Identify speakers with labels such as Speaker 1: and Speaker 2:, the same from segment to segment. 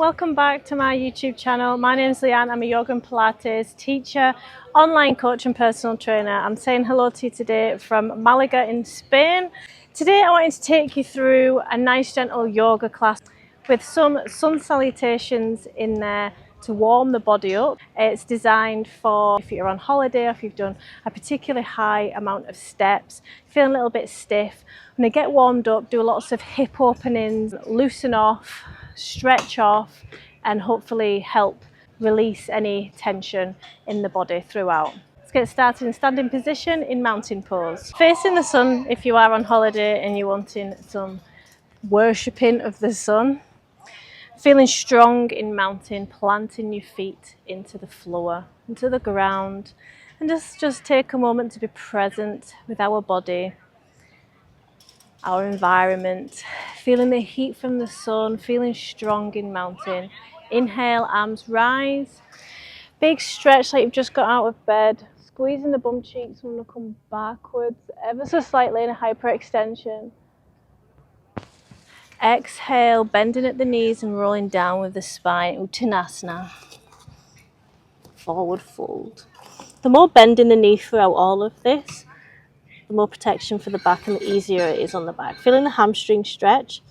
Speaker 1: Welcome back to my YouTube channel. My name is Leanne. I'm a yoga and Pilates teacher, online coach and personal trainer. I'm saying hello to you today from Malaga in Spain. Today I wanted to take you through a nice gentle yoga class with some sun salutations in there to warm the body up. It's designed for if you're on holiday or if you've done a particularly high amount of steps, feeling a little bit stiff. When you get warmed up, do lots of hip openings, loosen off, stretch off, and hopefully help release any tension in the body throughout. Let's get started in standing position in mountain pose. Facing the sun if you are on holiday and you're wanting some worshipping of the sun. Feeling strong in mountain, planting your feet into the floor, into the ground, and just take a moment to be present with our body, our environment, feeling the heat from the sun, feeling strong in mountain. Inhale, arms rise, big stretch like you've just got out of bed, squeezing the bum cheeks. We're going to come backwards ever so slightly in a hyperextension. Exhale, bending at the knees and rolling down with the spine, Uttanasana, forward fold. The more bend in the knee throughout all of this, the more protection for the back and the easier it is on the back. Feeling the hamstring stretch.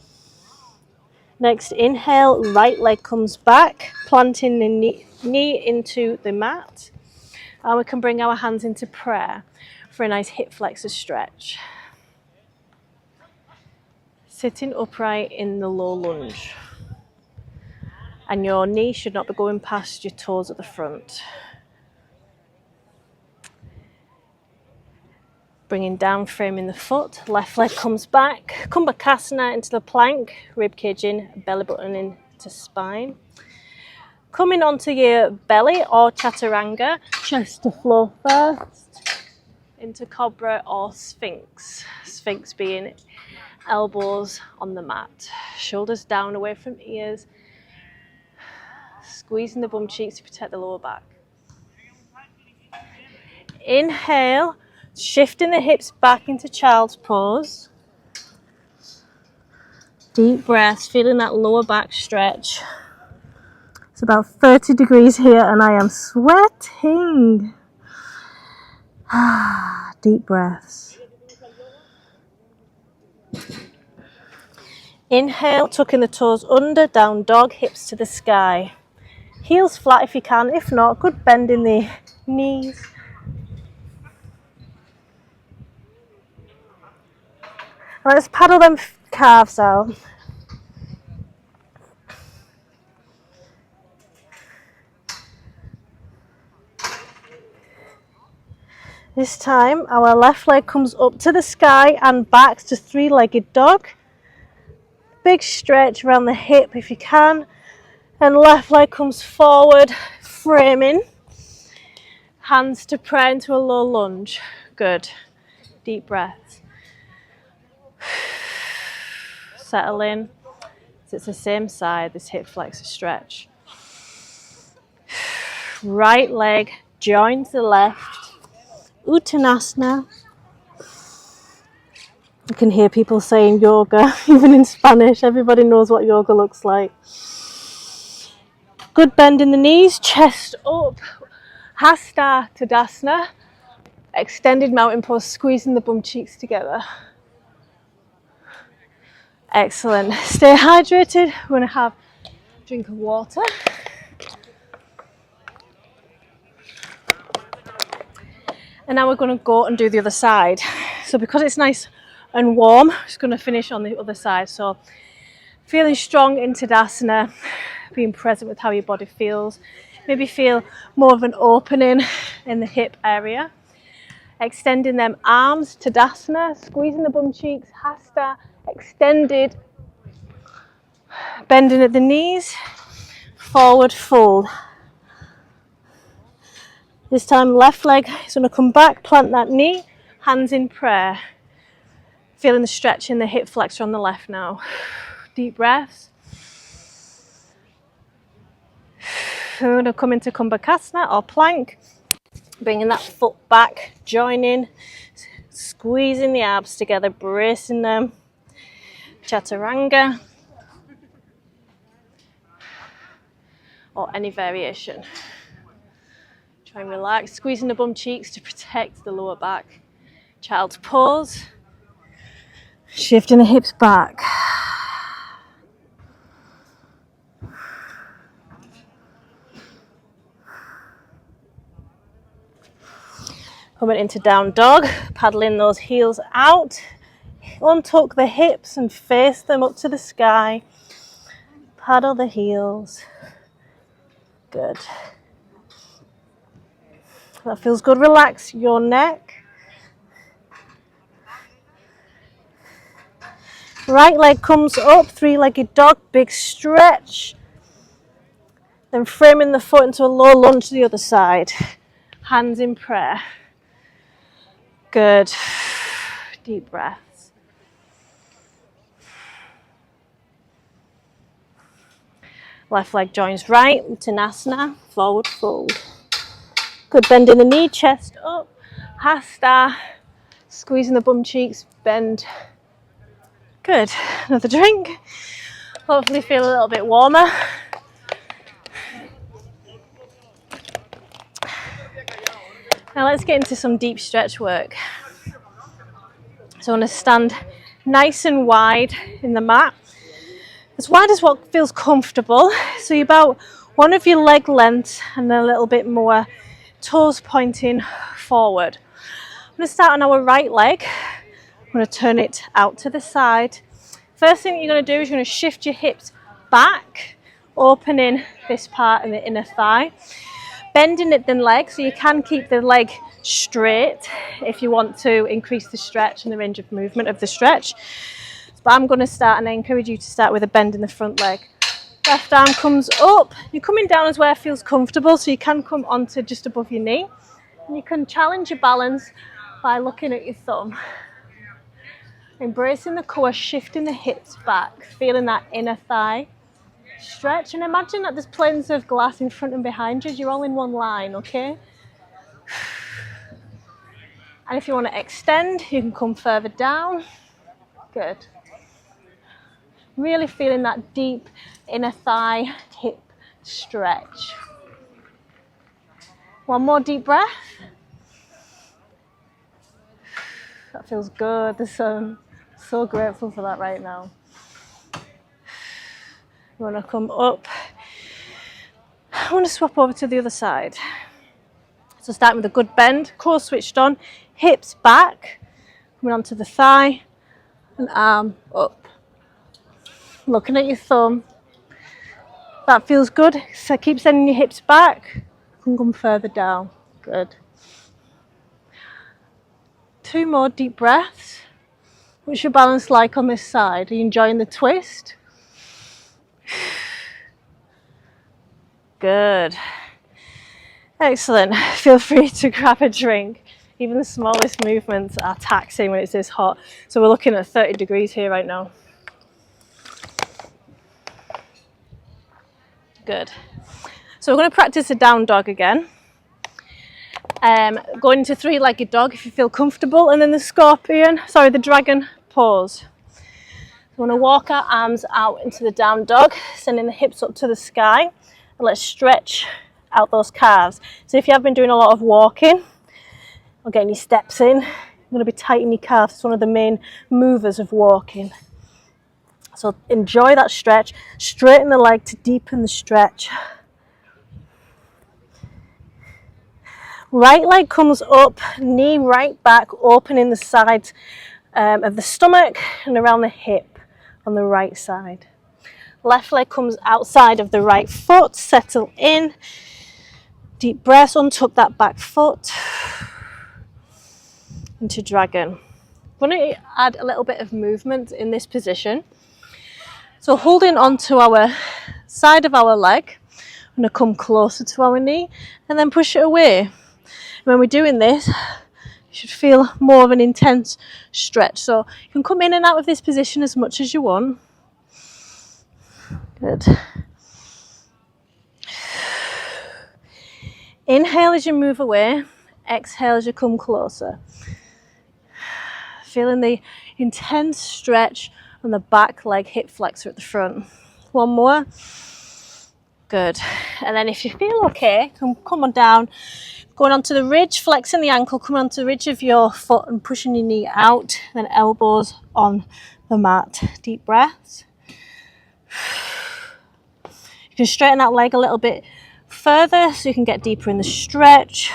Speaker 1: Next, inhale, right leg comes back, planting the knee into the mat. And we can bring our hands into prayer for a nice hip flexor stretch. Sitting upright in the low lunge. And your knee should not be going past your toes at the front. Bringing down, framing the foot, left leg comes back, Kumbhakasana into the plank, rib cage in, belly button into spine. Coming onto your belly or chaturanga, chest to floor first, into Cobra or Sphinx. Sphinx being elbows on the mat, shoulders down away from ears, squeezing the bum cheeks to protect the lower back. Inhale, shifting the hips back into child's pose. Deep breaths, feeling that lower back stretch. It's about 30 degrees here and I am sweating. Deep breaths. Inhale, tucking the toes under, down dog, hips to the sky. Heels flat if you can, if not, good bend in the knees. Let's paddle them calves out. This time, our left leg comes up to the sky and back to three-legged dog. Big stretch around the hip if you can. And left leg comes forward, framing. Hands to prayer into a low lunge. Good. Deep breaths. Settle in. It's the same side, this hip flexor stretch. Right leg joins the left. Uttanasana. You can hear people saying yoga, even in Spanish. Everybody knows what yoga looks like. Good bend in the knees, chest up. Hasta Tadasana. Extended mountain pose, squeezing the bum cheeks together. Excellent. Stay hydrated. We're going to have a drink of water. And now we're going to go and do the other side. So because it's nice and warm, I'm just going to finish on the other side. So feeling strong in Tadasana, being present with how your body feels. Maybe feel more of an opening in the hip area. Extending them arms, Tadasana, squeezing the bum cheeks, Hasta, extended. Bending at the knees, forward fold. This time left leg is going to come back, plant that knee, hands in prayer. Feeling the stretch in the hip flexor on the left now. Deep breaths. We're going to come into Kumbhakasana or plank. Bringing that foot back, joining, squeezing the abs together, bracing them. Chaturanga. or any variation. Try and relax, squeezing the bum cheeks to protect the lower back. Child's pose. Shifting the hips back. Coming into down dog, paddling those heels out. Untuck the hips and face them up to the sky. Paddle the heels. Good. That feels good. Relax your neck. Right leg comes up, three-legged dog, big stretch. Then framing the foot into a low lunge to the other side. Hands in prayer. Good. Deep breaths. Left leg joins right, Uttanasana, forward fold. Good, bending the knee, chest up. Hasta, squeezing the bum cheeks, bend. Good, another drink. Hopefully feel a little bit warmer. Now let's get into some deep stretch work. So I want to stand nice and wide in the mat. As wide as what feels comfortable. So you're about one of your leg lengths and a little bit more, toes pointing forward. I'm going to start on our right leg. I'm going to turn it out to the side. First thing you're going to do is you're going to shift your hips back, opening this part in the inner thigh. Bending at the leg, so you can keep the leg straight if you want to increase the stretch and the range of movement of the stretch. But I'm going to start, and I encourage you to start with a bend in the front leg. Left arm comes up. You're coming down as where it feels comfortable, so you can come onto just above your knee. And you can challenge your balance by looking at your thumb. Embracing the core, shifting the hips back, feeling that inner thigh stretch, and imagine that there's planes of glass in front and behind you. You're all in one line, okay? And if you want to extend, you can come further down. Good. Really feeling that deep inner thigh hip stretch. One more deep breath. That feels good. I'm so grateful for that right now. You want to come up. I want to swap over to the other side. So starting with a good bend, core switched on, hips back, coming onto the thigh, and arm up. Looking at your thumb. That feels good. So keep sending your hips back. You can come further down. Good. 2 more deep breaths. What's your balance like on this side? Are you enjoying the twist? Good. Excellent. Feel free to grab a drink. Even the smallest movements are taxing when it's this hot. So we're looking at 30 degrees here right now. Good. So we're going to practice a down dog again. Going into three-legged dog if you feel comfortable, and then the dragon pose. We want to walk our arms out into the down dog, sending the hips up to the sky, and let's stretch out those calves. So if you have been doing a lot of walking or getting your steps in, you're going to be tightening your calves. It's one of the main movers of walking. So enjoy that stretch. Straighten the leg to deepen the stretch. Right leg comes up, knee right back, opening the sides of the stomach and around the hip on the right side. Left leg comes outside of the right foot, settle in. Deep breaths, untuck that back foot into dragon. I'm going to add a little bit of movement in this position. So holding onto our side of our leg, I'm going to come closer to our knee and then push it away. When we're doing this, you should feel more of an intense stretch. So you can come in and out of this position as much as you want. Good. Inhale as you move away. Exhale as you come closer. Feeling the intense stretch on the back leg hip flexor at the front. One more. Good. And then if you feel okay, come on down, going onto the ridge, flexing the ankle, coming onto the ridge of your foot and pushing your knee out, then elbows on the mat. Deep breaths. You can straighten that leg a little bit further so you can get deeper in the stretch.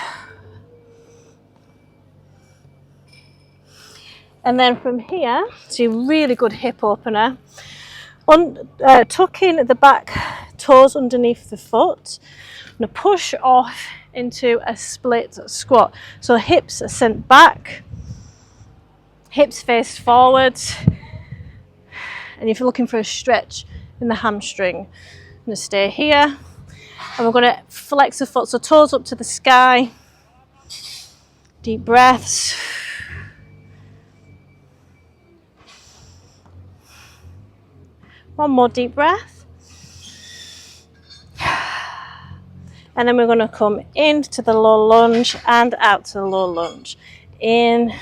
Speaker 1: And then from here, so a really good hip opener. Tuck in the back toes underneath the foot. I'm going to push off into a split squat. So hips are sent back, hips face forwards. And if you're looking for a stretch in the hamstring, I'm going to stay here. And we're going to flex the foot, so toes up to the sky. Deep breaths. One more deep breath. And then we're going to come into the low lunge and out to the low lunge. In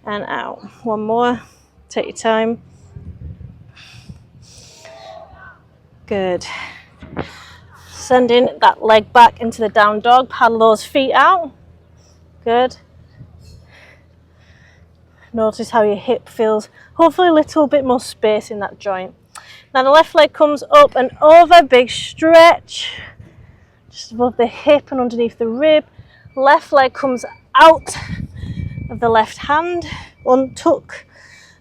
Speaker 1: and out. One more. Take your time. Good. Sending that leg back into the down dog. Paddle those feet out. Good. Notice how your hip feels. Hopefully a little bit more space in that joint. Now the left leg comes up and over, big stretch. Just above the hip and underneath the rib. Left leg comes out of the left hand. Untuck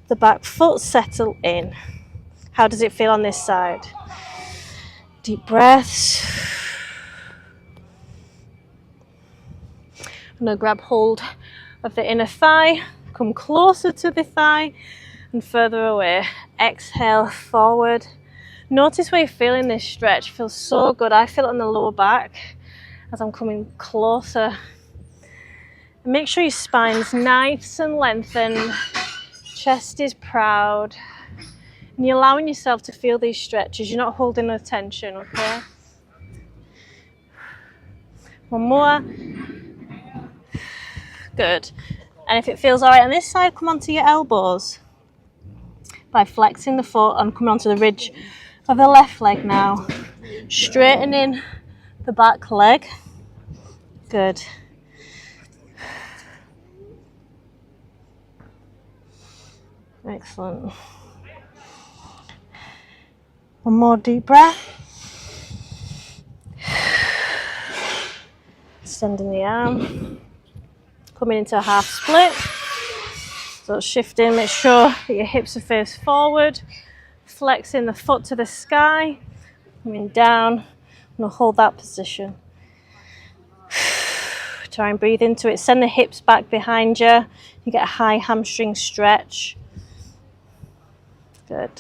Speaker 1: the back foot, settle in. How does it feel on this side? Deep breaths. I'm going to grab hold of the inner thigh. Come closer to the thigh and further away. Exhale, forward. Notice where you're feeling this stretch. It feels so good. I feel it on the lower back as I'm coming closer. And make sure your spine's nice and lengthened. Chest is proud. And you're allowing yourself to feel these stretches. You're not holding no tension, okay? One more. Good. And if it feels all right on this side, come onto your elbows by flexing the foot and coming onto the ridge of the left leg now. Straightening the back leg. Good. Excellent. One more deep breath. Extending the arm. Coming into a half split. So shifting, make sure that your hips are face forward. Flexing the foot to the sky. Coming down. I'm going to hold that position. Try and breathe into it. Send the hips back behind you. You get a high hamstring stretch. Good.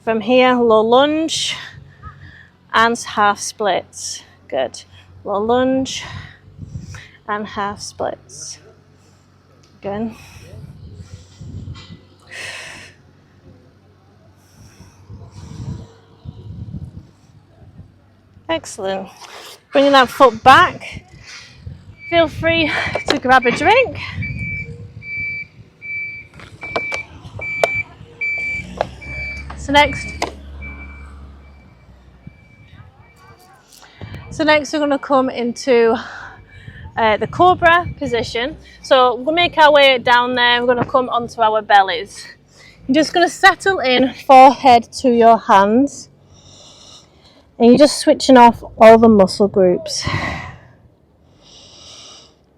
Speaker 1: From here, low lunge and half splits. Good. Low lunge and half splits. Good. Excellent. Bringing that foot back. Feel free to grab a drink. So next we're going to come into the Cobra position. So we'll make our way down there. We're going to come onto our bellies. You're just going to settle in, forehead to your hands. And you're just switching off all the muscle groups.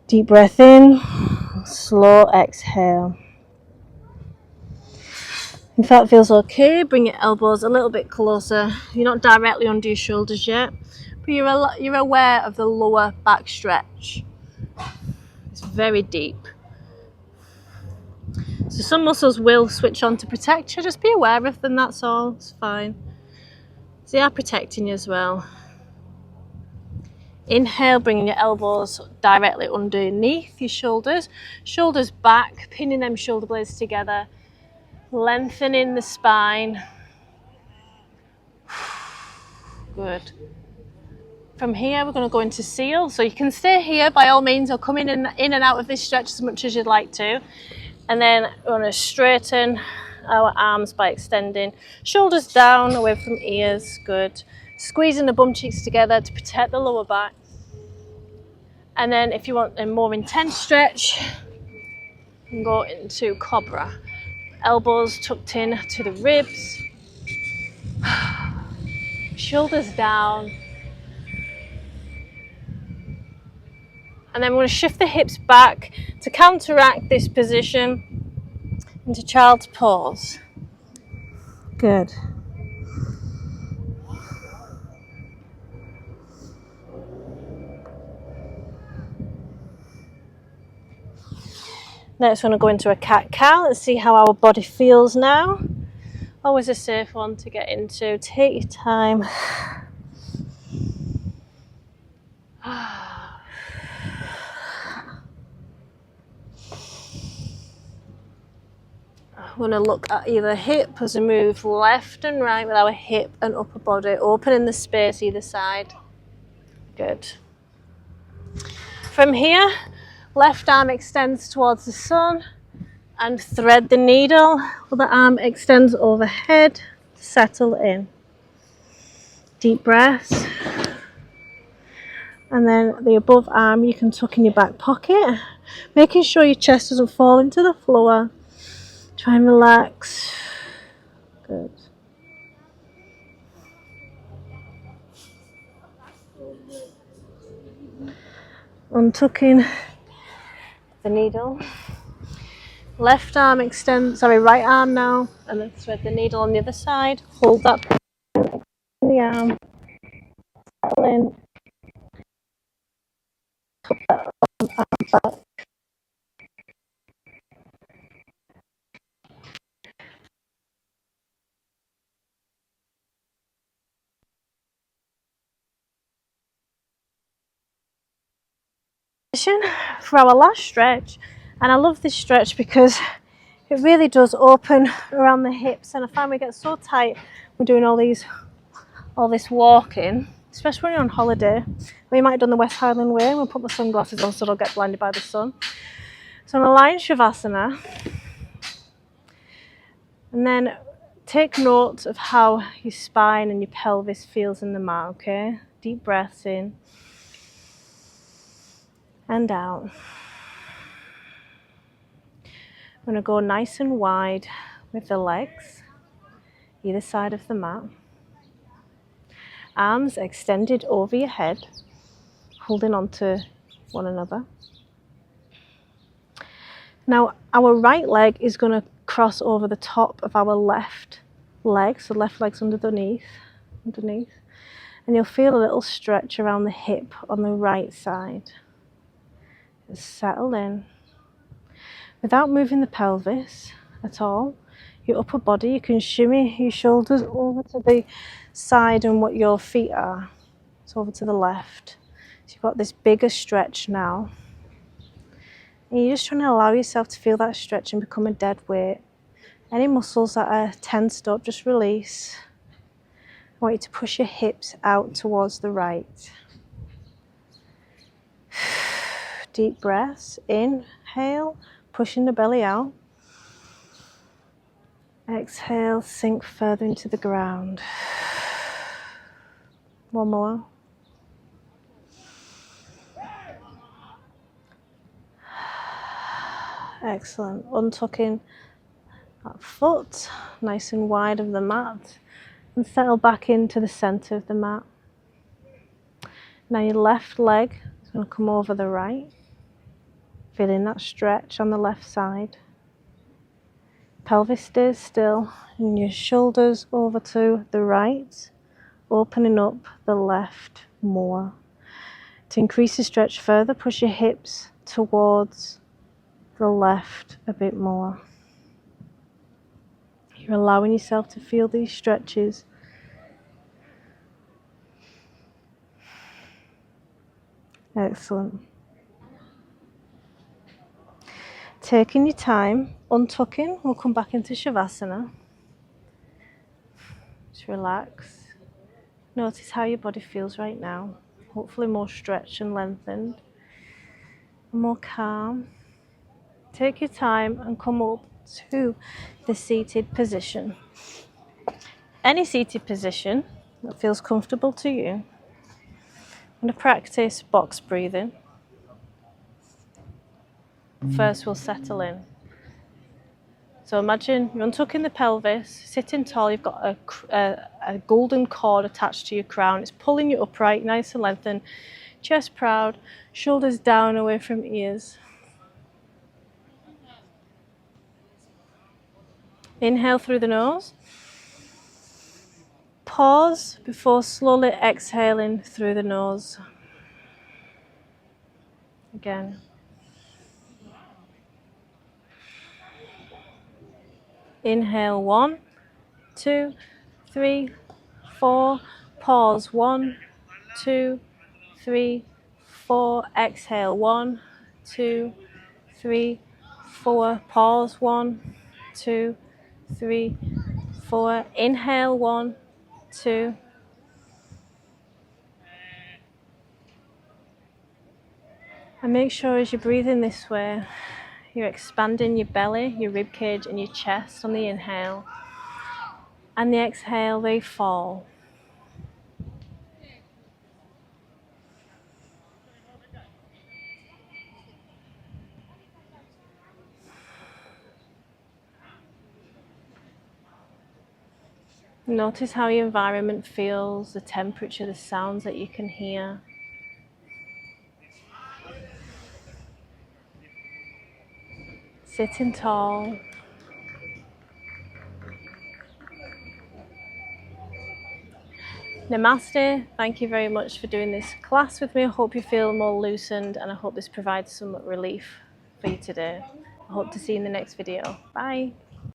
Speaker 1: Deep breath in, slow exhale. If that feels okay, bring your elbows a little bit closer. You're not directly under your shoulders yet, but you're aware of the lower back stretch. It's very deep. So some muscles will switch on to protect you. Just be aware of them, that's all. It's fine. So they are protecting you as well. Inhale, bringing your elbows directly underneath your shoulders. Shoulders back, pinning them shoulder blades together. Lengthening the spine. Good. From here, we're going to go into seal. So you can stay here by all means, or come in and out of this stretch as much as you'd like to. And then we're going to straighten our arms by extending shoulders down, away from ears. Good. Squeezing the bum cheeks together to protect the lower back. And then if you want a more intense stretch, you can go into Cobra. Elbows tucked in to the ribs. Shoulders down. And then we're going to shift the hips back to counteract this position into child's pose. Good. Next, we're going to go into a cat-cow. Let's see how our body feels now. Always a safe one to get into. Take your time. We're going to look at either hip as we move left and right with our hip and upper body, opening the space either side. Good. From here, left arm extends towards the sun and thread the needle. Other arm extends overhead, settle in. Deep breaths. And then the above arm you can tuck in your back pocket, making sure your chest doesn't fall into the floor. Try and relax. Good. Untucking the needle. Left arm extends, right arm now, and then thread the needle on the other side. Hold that in the arm. Settle in. Tuck that arm back. For our last stretch, and I love this stretch because it really does open around the hips, and I find we get so tight when doing all this walking, especially when you're on holiday. We might have done the West Highland Way, and we'll put the sunglasses on so I don't get blinded by the sun. So I'm lying Shavasana, and then take note of how your spine and your pelvis feels in the mat, okay? Deep breaths in and out. I'm going to go nice and wide with the legs, either side of the mat. Arms extended over your head, holding on to one another. Now, our right leg is going to cross over the top of our left leg, so left leg's underneath. And you'll feel a little stretch around the hip on the right side. Just settle in. Without moving the pelvis at all, your upper body, you can shimmy your shoulders over to the side and what your feet are. So over to the left. So you've got this bigger stretch now. And you're just trying to allow yourself to feel that stretch and become a dead weight. Any muscles that are tensed up, just release. I want you to push your hips out towards the right. Deep breaths. Inhale, pushing the belly out. Exhale, sink further into the ground. One more. Excellent. Untucking that foot, nice and wide of the mat, and settle back into the center of the mat. Now your left leg is going to come over the right, feeling that stretch on the left side. Pelvis stays still, and your shoulders over to the right, opening up the left more. To increase the stretch further, push your hips towards the left a bit more. You're allowing yourself to feel these stretches. Excellent. Taking your time, untucking, we'll come back into Shavasana. Just relax. Notice how your body feels right now. Hopefully more stretched and lengthened. More calm. Take your time and come up to the seated position. Any seated position that feels comfortable to you. I'm going to practice box breathing. First, we'll settle in. So imagine you're untucking the pelvis, sitting tall, you've got a golden cord attached to your crown. It's pulling you upright, nice and lengthened, chest proud, shoulders down away from ears. Inhale through the nose. Pause before slowly exhaling through the nose. Again. Inhale 1, 2, 3, 4. Pause 1, 2, 3, 4. Exhale 1, 2, 3, 4. Pause 1, 2, 3, 4. Inhale 1, 2. And make sure as you're breathing this way, you're expanding your belly, your rib cage and your chest on the inhale. And the exhale, they fall. Notice how your environment feels, the temperature, the sounds that you can hear. Sitting tall. Namaste. Thank you very much for doing this class with me. I hope you feel more loosened and I hope this provides some relief for you today. I hope to see you in the next video. Bye.